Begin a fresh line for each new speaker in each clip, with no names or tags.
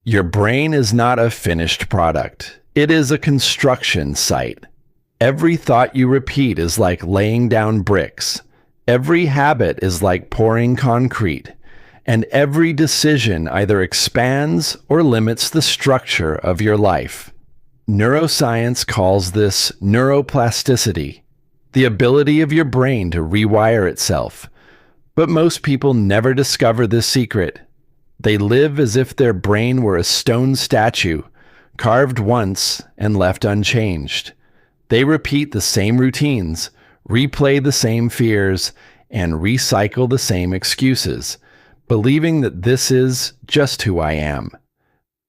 Your brain is not a finished product. It is a construction site. Every thought you repeat is like laying down bricks. Every habit is like pouring concrete. And every decision either expands or limits the structure of your life. Neuroscience calls this neuroplasticity, the ability of your brain to rewire itself. But most people never discover this secret. They live as if their brain were a stone statue, carved once and left unchanged. They repeat the same routines, replay the same fears, and recycle the same excuses, believing that this is just who I am.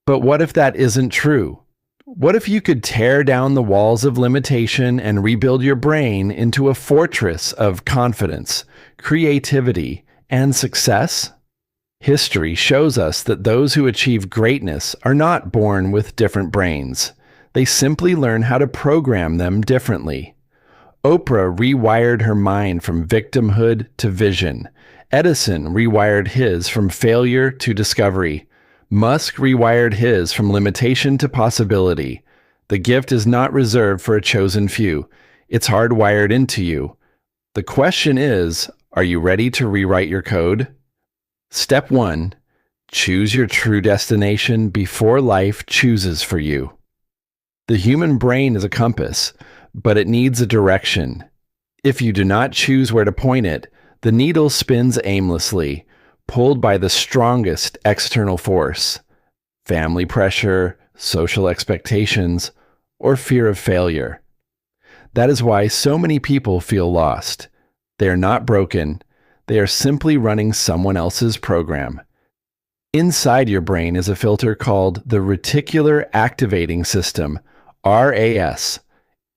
But what if that isn't true? What if you could tear down the walls of limitation and rebuild your brain into a fortress of confidence, creativity, and success? History shows us that those who achieve greatness are not born with different brains. They simply learn how to program them differently. Oprah rewired her mind from victimhood to vision. Edison rewired his from failure to discovery. Musk rewired his from limitation to possibility. The gift is not reserved for a chosen few. It's hardwired into you. The question is, are you ready to rewrite your code? Step 1. Choose your true destination before life chooses for you. The human brain is a compass, but it needs a direction. If you do not choose where to point it, the needle spins aimlessly, pulled by the strongest external force: family pressure, social expectations, or fear of failure. That is why so many people feel lost. They are not broken. They are simply running someone else's program. Inside your brain is a filter called the Reticular Activating System, RAS.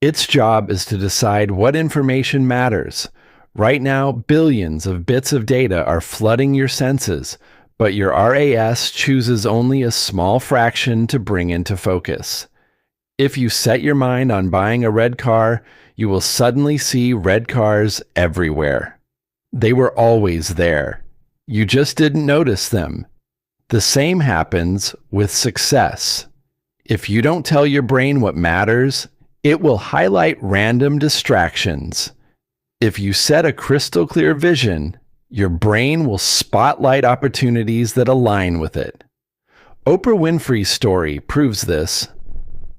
Its job is to decide what information matters. Right now, billions of bits of data are flooding your senses, but your RAS chooses only a small fraction to bring into focus. If you set your mind on buying a red car, you will suddenly see red cars everywhere. They were always there. You just didn't notice them. The same happens with success. If you don't tell your brain what matters, it will highlight random distractions. If you set a crystal clear vision, your brain will spotlight opportunities that align with it. Oprah Winfrey's story proves this.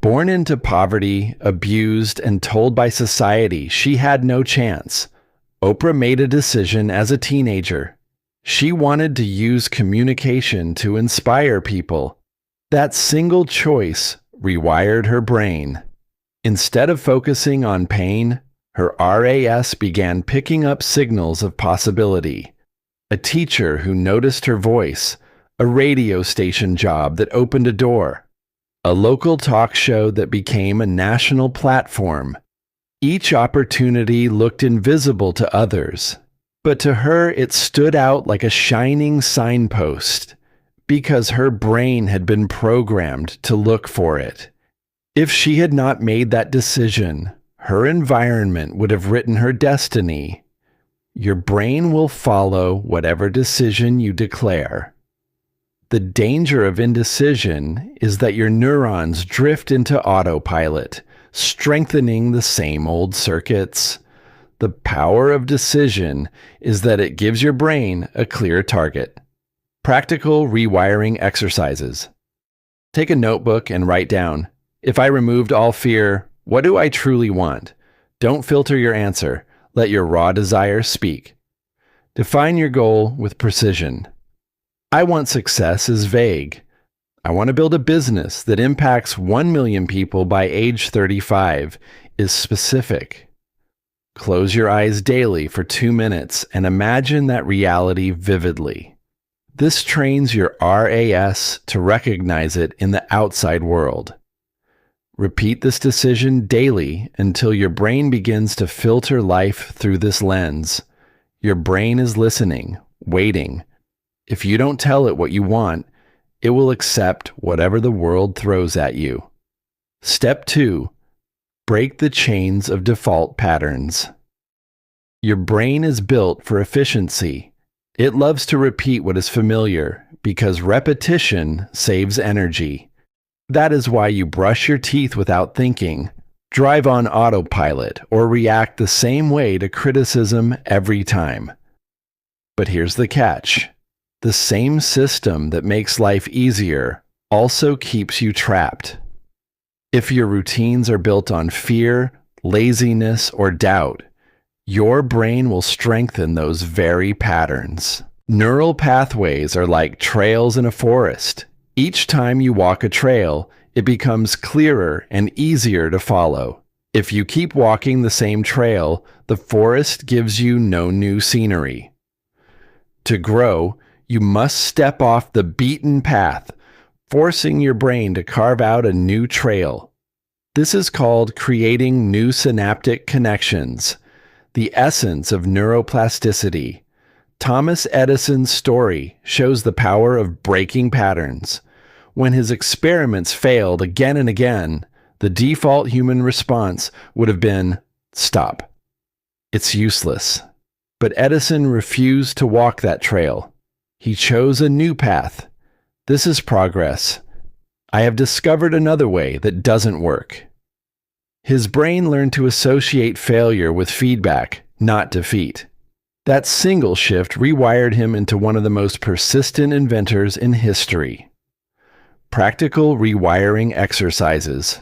Born into poverty, abused, and told by society she had no chance, Oprah made a decision as a teenager. She wanted to use communication to inspire people. That single choice rewired her brain. Instead of focusing on pain, her RAS began picking up signals of possibility. A teacher who noticed her voice, a radio station job that opened a door, a local talk show that became a national platform. Each opportunity looked invisible to others, but to her it stood out like a shining signpost, because her brain had been programmed to look for it. If she had not made that decision, her environment would have written her destiny. Your brain will follow whatever decision you declare. The danger of indecision is that your neurons drift into autopilot, strengthening the same old circuits. The power of decision is that it gives your brain a clear target. Practical rewiring exercises. Take a notebook and write down, if I removed all fear, what do I truly want? Don't filter your answer. Let your raw desire speak. Define your goal with precision. I want success is vague. I want to build a business that impacts 1 million people by age 35 is specific. Close your eyes daily for 2 minutes and imagine that reality vividly. This trains your RAS to recognize it in the outside world. Repeat this decision daily until your brain begins to filter life through this lens. Your brain is listening, waiting. If you don't tell it what you want, it will accept whatever the world throws at you. Step 2. Break the chains of default patterns. Your brain is built for efficiency. It loves to repeat what is familiar because repetition saves energy. That is why you brush your teeth without thinking, drive on autopilot, or react the same way to criticism every time. But here's the catch. The same system that makes life easier also keeps you trapped. If your routines are built on fear, laziness, or doubt, your brain will strengthen those very patterns. Neural pathways are like trails in a forest. Each time you walk a trail, it becomes clearer and easier to follow. If you keep walking the same trail, the forest gives you no new scenery. To grow, you must step off the beaten path, forcing your brain to carve out a new trail. This is called creating new synaptic connections, the essence of neuroplasticity. Thomas Edison's story shows the power of breaking patterns. When his experiments failed again and again, the default human response would have been, "Stop. It's useless." But Edison refused to walk that trail. He chose a new path. This is progress. I have discovered another way that doesn't work. His brain learned to associate failure with feedback, not defeat. That single shift rewired him into one of the most persistent inventors in history. Practical rewiring exercises.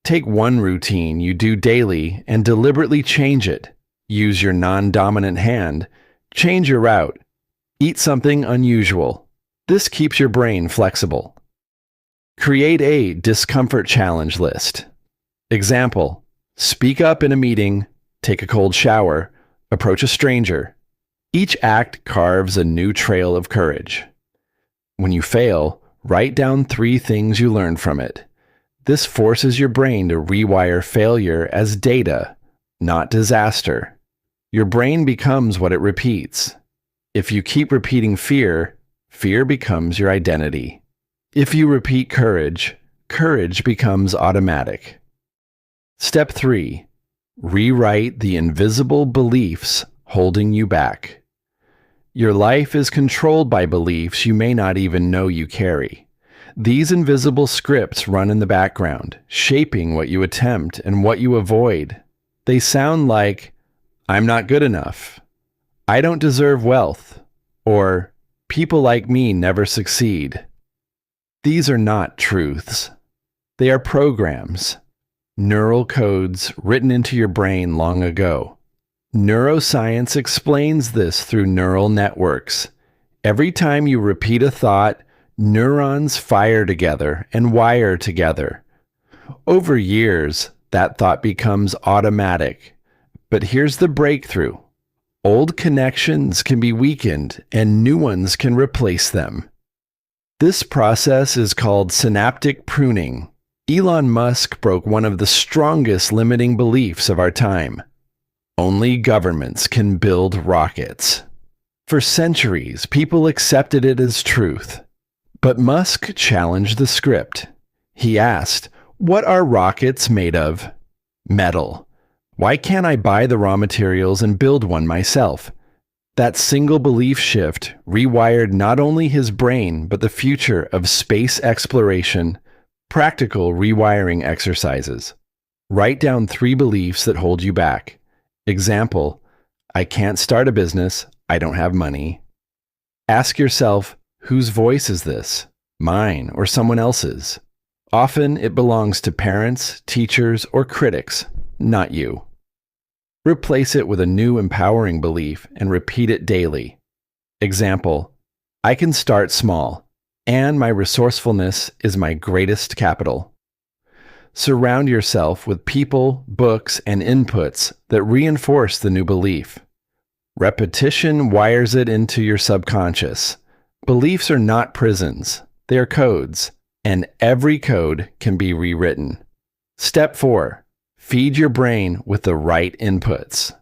Take one routine you do daily and deliberately change it. Use your non-dominant hand. Change your route. Eat something unusual. This keeps your brain flexible. Create a discomfort challenge list. Example: speak up in a meeting, take a cold shower, approach a stranger. Each act carves a new trail of courage. When you fail, write down 3 things you learned from it. This forces your brain to rewire failure as data, not disaster. Your brain becomes what it repeats. If you keep repeating fear, fear becomes your identity. If you repeat courage, courage becomes automatic. Step 3. Rewrite the invisible beliefs holding you back. Your life is controlled by beliefs you may not even know you carry. These invisible scripts run in the background, shaping what you attempt and what you avoid. They sound like, "I'm not good enough," "I don't deserve wealth," or "people like me never succeed." These are not truths. They are programs, neural codes written into your brain long ago. Neuroscience explains this through neural networks. Every time you repeat a thought, neurons fire together and wire together. Over years, that thought becomes automatic. But here's the breakthrough. Old connections can be weakened and new ones can replace them. This process is called synaptic pruning. Elon Musk broke one of the strongest limiting beliefs of our time. Only governments can build rockets. For centuries, people accepted it as truth. But Musk challenged the script. He asked, "What are rockets made of?" "Metal. Why can't I buy the raw materials and build one myself?" That single belief shift rewired not only his brain, but the future of space exploration. Practical rewiring exercises. Write down 3 beliefs that hold you back. Example: I can't start a business, I don't have money. Ask yourself, whose voice is this? Mine or someone else's? Often it belongs to parents, teachers, or critics, not you. Replace it with a new empowering belief and repeat it daily. Example: I can start small, and my resourcefulness is my greatest capital. Surround yourself with people, books, and inputs that reinforce the new belief. Repetition wires it into your subconscious. Beliefs are not prisons, they are codes, and every code can be rewritten. Step 4. Feed your brain with the right inputs.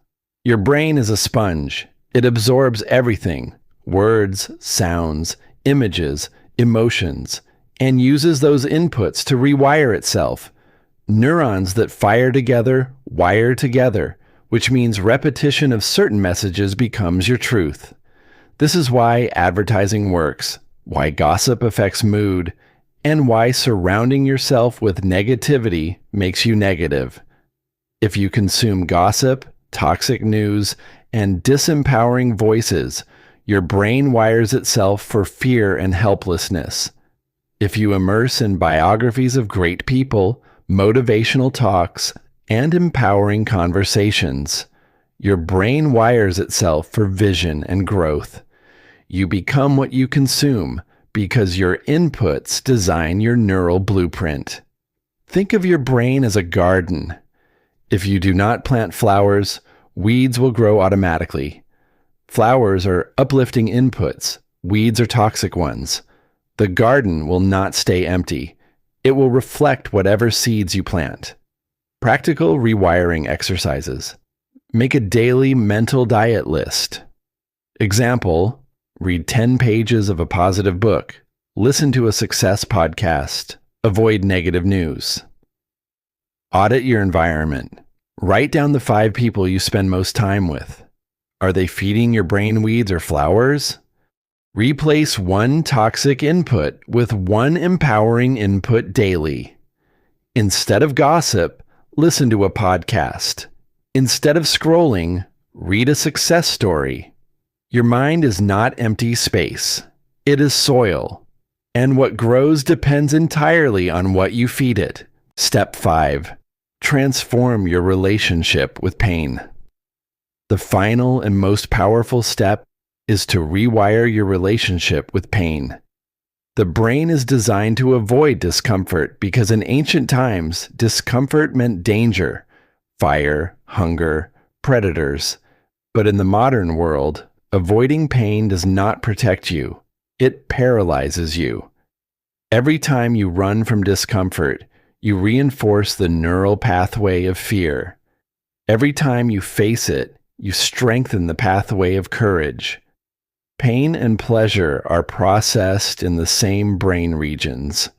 Your brain is a sponge. It absorbs everything: words, sounds, images, emotions, and uses those inputs to rewire itself. Neurons that fire together wire together, which means repetition of certain messages becomes your truth. This is why advertising works, why gossip affects mood, and why surrounding yourself with negativity makes you negative. If you consume gossip, toxic news, and disempowering voices, your brain wires itself for fear and helplessness. If you immerse in biographies of great people, motivational talks, and empowering conversations, your brain wires itself for vision and growth. You become what you consume because your inputs design your neural blueprint. Think of your brain as a garden. If you do not plant flowers, weeds will grow automatically. Flowers are uplifting inputs. Weeds are toxic ones. The garden will not stay empty. It will reflect whatever seeds you plant. Practical rewiring exercises. Make a daily mental diet list. Example, read 10 pages of a positive book. Listen to a success podcast. Avoid negative news. Audit your environment. Write down the 5 people you spend most time with. Are they feeding your brain weeds or flowers? Replace one toxic input with one empowering input daily. Instead of gossip, listen to a podcast. Instead of scrolling, read a success story. Your mind is not empty space. It is soil. And what grows depends entirely on what you feed it. Step 5. Transform your relationship with pain. The final and most powerful step is to rewire your relationship with pain. The brain is designed to avoid discomfort because in ancient times, discomfort meant danger, fire, hunger, predators. But in the modern world, avoiding pain does not protect you. It paralyzes you. Every time you run from discomfort, you reinforce the neural pathway of fear. Every time you face it, you strengthen the pathway of courage. Pain and pleasure are processed in the same brain regions.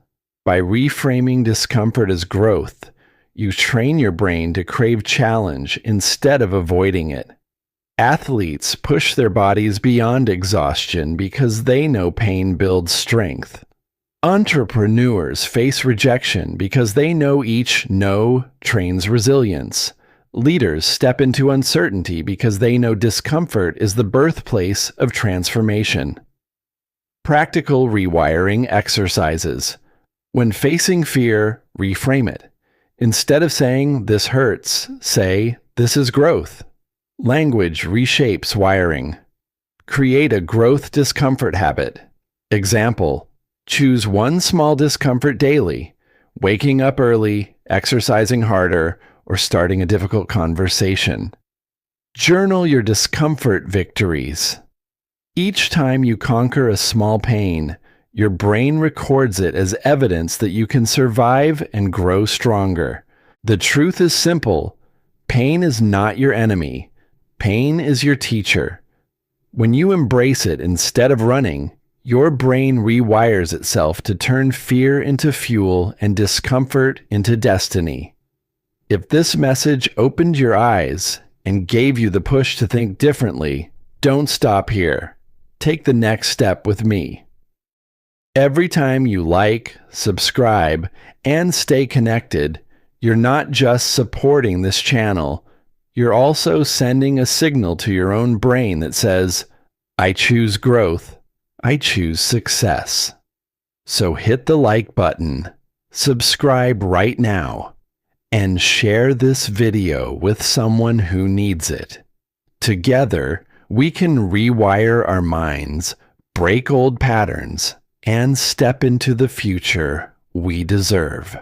By reframing discomfort as growth, you train your brain to crave challenge instead of avoiding it. Athletes push their bodies beyond exhaustion because they know pain builds strength. Entrepreneurs face rejection because they know each no trains resilience. Leaders step into uncertainty because they know discomfort is the birthplace of transformation. Practical rewiring exercises. When facing fear, reframe it. Instead of saying, "This hurts," say, "This is growth." Language reshapes wiring. Create a growth discomfort habit. Example, choose one small discomfort daily, waking up early, exercising harder, or starting a difficult conversation. Journal your discomfort victories. Each time you conquer a small pain, your brain records it as evidence that you can survive and grow stronger. The truth is simple. Pain is not your enemy. Pain is your teacher. When you embrace it instead of running, your brain rewires itself to turn fear into fuel and discomfort into destiny. If this message opened your eyes and gave you the push to think differently, don't stop here. Take the next step with me. Every time you like, subscribe, and stay connected, you're not just supporting this channel, you're also sending a signal to your own brain that says, "I choose growth. I choose success." So hit the like button, subscribe right now, and share this video with someone who needs it. Together, we can rewire our minds, break old patterns, and step into the future we deserve.